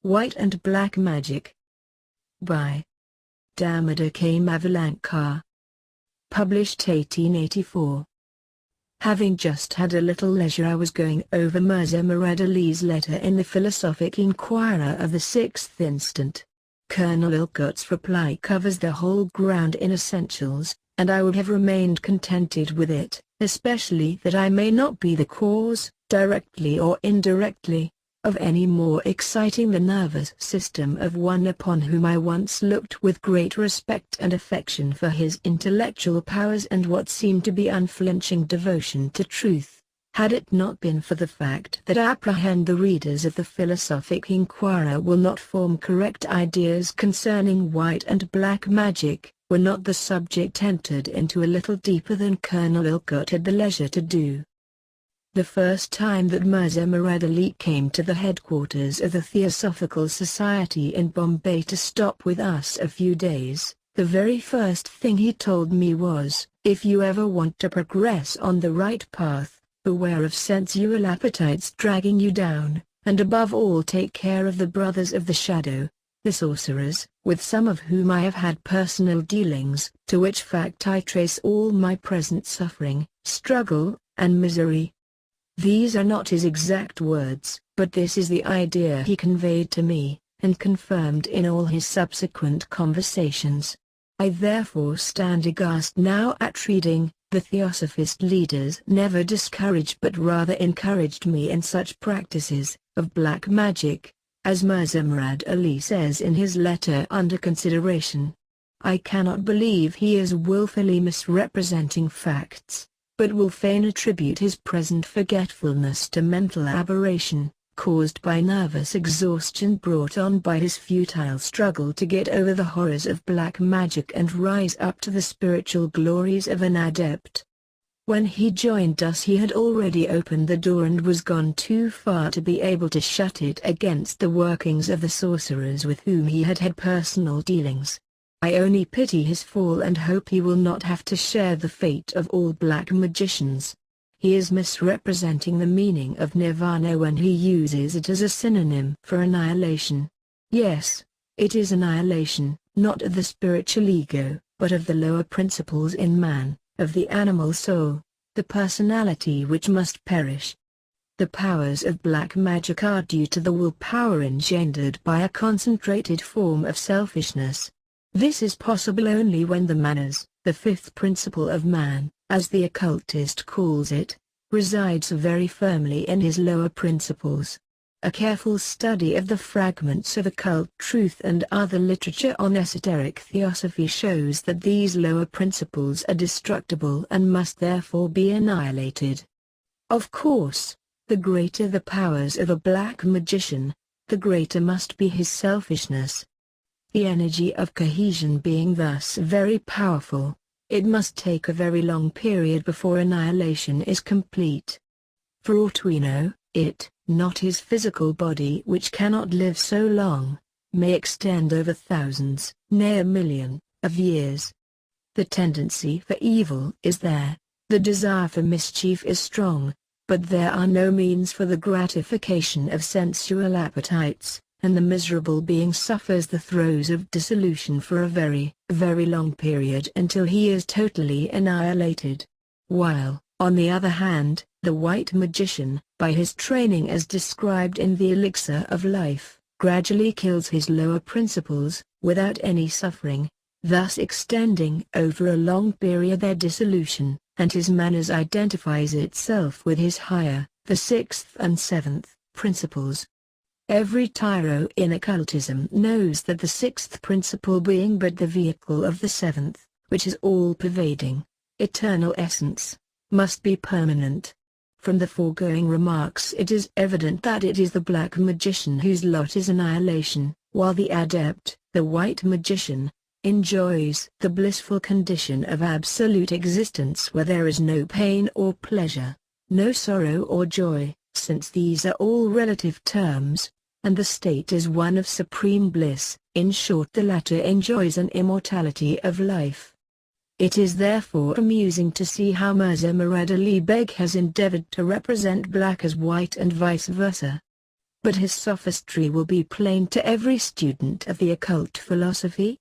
White and Black Magic. By Damodar K. Mavalankar. Published 1884. Having just had a little leisure, I was going over Mirza Murad Ali's letter in the Philosophic Inquirer of the 6th instant. Colonel Ilcott's reply covers the whole ground in essentials, and I would have remained contented with it, especially that I may not be the cause, directly or indirectly, of any more exciting the nervous system of one upon whom I once looked with great respect and affection for his intellectual powers and what seemed to be unflinching devotion to truth, had it not been for the fact that I apprehend the readers of the Philosophic Inquirer will not form correct ideas concerning white and black magic, were not the subject entered into a little deeper than Colonel Ilcott had the leisure to do. The first time that Mirza Murad Ali came to the headquarters of the Theosophical Society in Bombay to stop with us a few days, the very first thing he told me was, "If you ever want to progress on the right path, beware of sensual appetites dragging you down, and above all take care of the brothers of the shadow, the sorcerers, with some of whom I have had personal dealings, to which fact I trace all my present suffering, struggle, and misery." These are not his exact words, but this is the idea he conveyed to me, and confirmed in all his subsequent conversations. I therefore stand aghast now at reading, "The Theosophist leaders never discouraged but rather encouraged me in such practices, of black magic, as Mirza Murad Ali says in his letter under consideration. I cannot believe he is willfully misrepresenting facts, but will fain attribute his present forgetfulness to mental aberration, caused by nervous exhaustion brought on by his futile struggle to get over the horrors of black magic and rise up to the spiritual glories of an adept. When he joined us he had already opened the door and was gone too far to be able to shut it against the workings of the sorcerers with whom he had had personal dealings. I only pity his fall and hope he will not have to share the fate of all black magicians. He is misrepresenting the meaning of nirvana when he uses it as a synonym for annihilation. Yes, it is annihilation, not of the spiritual ego, but of the lower principles in man, of the animal soul, the personality which must perish. The powers of black magic are due to the will power engendered by a concentrated form of selfishness. This is possible only when the manners, the fifth principle of man, as the occultist calls it, resides very firmly in his lower principles. A careful study of the fragments of occult truth and other literature on esoteric theosophy shows that these lower principles are destructible and must therefore be annihilated. Of course, the greater the powers of a black magician, the greater must be his selfishness. The energy of cohesion being thus very powerful, it must take a very long period before annihilation is complete. For aught we know, it, not his physical body which cannot live so long, may extend over thousands, nay a million, of years. The tendency for evil is there, the desire for mischief is strong, but there are no means for the gratification of sensual appetites, and the miserable being suffers the throes of dissolution for a very, very long period until he is totally annihilated. While, on the other hand, the white magician, by his training as described in the elixir of life, gradually kills his lower principles, without any suffering, thus extending over a long period their dissolution, and his manners identifies itself with his higher, the sixth and seventh, principles. Every tyro in occultism knows that the sixth principle being but the vehicle of the seventh, which is all-pervading, eternal essence, must be permanent. From the foregoing remarks it is evident that it is the black magician whose lot is annihilation, while the adept, the white magician, enjoys the blissful condition of absolute existence where there is no pain or pleasure, no sorrow or joy, since these are all relative terms, and the state is one of supreme bliss. In short, the latter enjoys an immortality of life. It is therefore amusing to see how Mirza Murad Ali Beg has endeavored to represent black as white and vice versa. but his sophistry will be plain to every student of the occult philosophy.